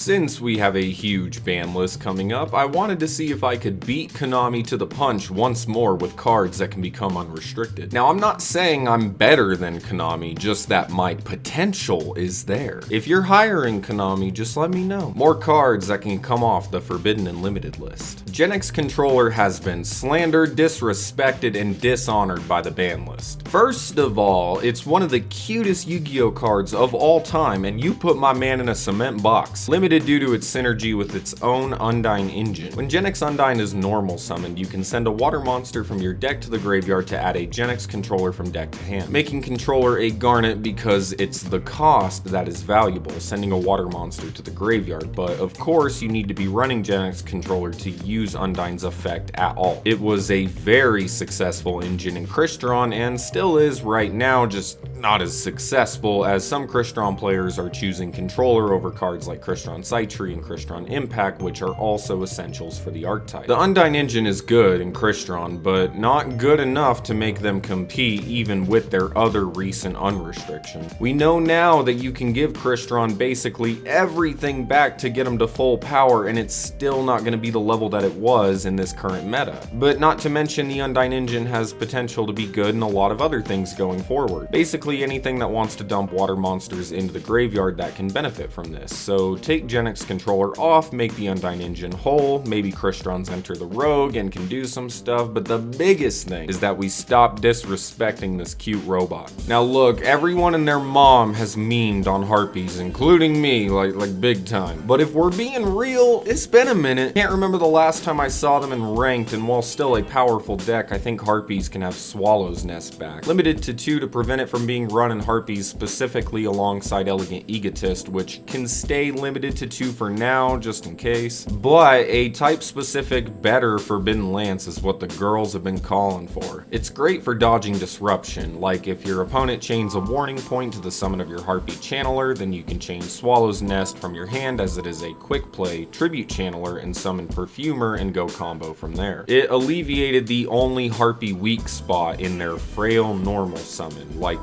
Since we have a huge ban list coming up, I wanted to see if I could beat Konami to the punch once more with cards that can become unrestricted. Now, I'm not saying I'm better than Konami, just that my potential is there. If you're hiring Konami, just let me know. More cards that can come off the Forbidden and Limited list. Gen X Controller has been slandered, disrespected, and dishonored by the ban list. First of all, it's one of the cutest Yu-Gi-Oh cards of all time, and you put my man in a cement box. Limited due to its synergy with its own Undyne engine. When Gen X Undyne is normal summoned, you can send a water monster from your deck to the graveyard to add a Gen X Controller from deck to hand, making Controller a Garnet because it's the cost that is valuable, sending a water monster to the graveyard, but of course you need to be running Gen X Controller to use Undyne's effect at all. It was a very successful engine in Crystron and still is right now, just not as successful as some Crystron players are choosing Controller over cards like Crystron Sighttree and Crystron Impact, which are also essentials for the archetype. The Undyne engine is good in Crystron, but not good enough to make them compete even with their other recent unrestriction. We know now that you can give Crystron basically everything back to get them to full power, and it's still not going to be the level that it was in this current meta. But not to mention the Undyne engine has potential to be good in a lot of other things going forward. Basically anything that wants to dump water monsters into the graveyard that can benefit from this. So take Gen X Controller off, make the Undyne engine whole, maybe Crystron's enter the rogue and can do some stuff, but the biggest thing is that we stop disrespecting this cute robot. Now look, everyone and their mom has memed on Harpies, including me, like big time. But if we're being real, it's been a minute. Can't remember the last time I saw them in ranked, and while still a powerful deck, I think Harpies can have Swallow's Nest back. Limited to 2 to prevent it from being run in Harpies, specifically alongside Elegant Egotist, which can stay limited to 2 for now, just in case. But a type-specific better Forbidden Lance is what the girls have been calling for. It's great for dodging disruption, like if your opponent chains a warning point to the summon of your Harpy Channeler, then you can chain Swallow's Nest from your hand as it is a quick play Tribute Channeler and summon Perfumer and go combo from there. It alleviated the only Harpy weak spot in their frail normal summon, like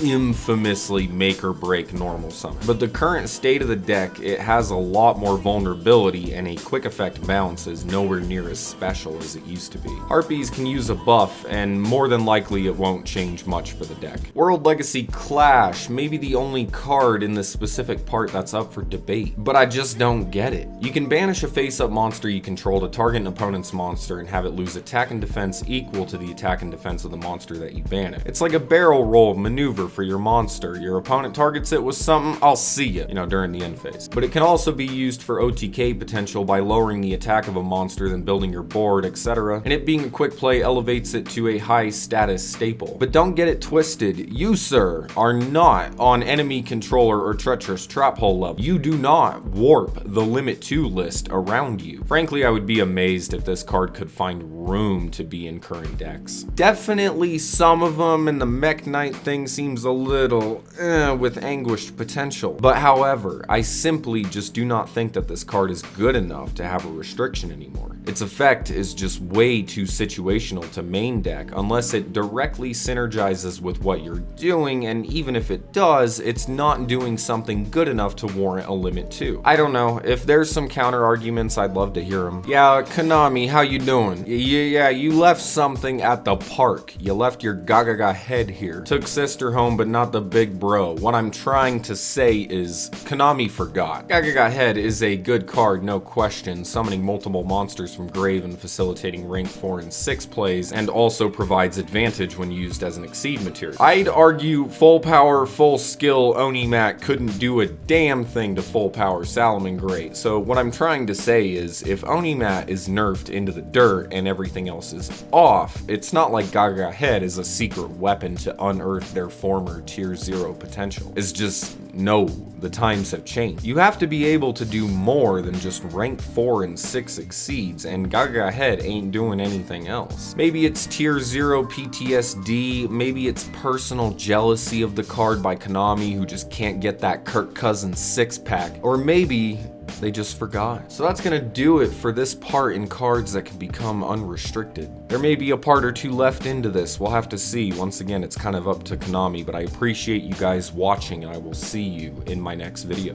infamously make or break normal summon. But the current state of the deck, it has a lot more vulnerability, and a quick effect bounce is nowhere near as special as it used to be. Harpies can use a buff, and more than likely it won't change much for the deck. World Legacy Clash may be the only card in this specific part that's up for debate, but I just don't get it. You can banish a face-up monster you control to target an opponent's monster and have it lose attack and defense equal to the attack and defense of the monster that you banish. It's like a barrel roll maneuver for your monster. Your opponent targets it with something, I'll see you, during the end phase. But it can also be used for OTK potential by lowering the attack of a monster, then building your board, etc. And it being a quick play elevates it to a high status staple. But don't get it twisted, you sir are not on enemy controller or treacherous trap hole level. You do not warp the limit 2 list around you. Frankly, I would be amazed if this card could find room to be in current decks. Definitely some of them, and the Mech Knight thing seems a little with anguished potential. But however, I simply just do not think that this card is good enough to have a restriction anymore. Its effect is just way too situational to main deck unless it directly synergizes with what you're doing, and even if it does, it's not doing something good enough to warrant a limit 2. I don't know, if there's some counter arguments, I'd love to hear them. Yeah, Konami, how you doing? Yeah, you left something at the park. You left your Gaga head here. Took sister home, but not the big bro. What I'm trying to say is, Konami forgot. Gaga head is a good card, no question, summoning multiple monsters from grave and facilitating rank 4 and 6 plays, and also provides advantage when used as an exceed material. I'd argue full power, full skill Onimat couldn't do a damn thing to full power Salamangreat. So what I'm trying to say is, if Onimat is nerfed into the dirt and everything else is off, it's not like Gaga Head is a secret weapon to unearth their former tier 0 potential. It's just, no, the times have changed. You have to be able to do more than just rank 4 and 6 exceeds, and Gaga Head ain't doing anything else. Maybe it's tier 0 PTSD, maybe it's personal jealousy of the card by Konami who just can't get that Kirk Cousins 6-pack, or maybe they just forgot. So that's gonna do it for this part in cards that can become unrestricted. There may be a part or 2 left into this, we'll have to see. Once again, it's kind of up to Konami, but I appreciate you guys watching, and I will see you in my next video.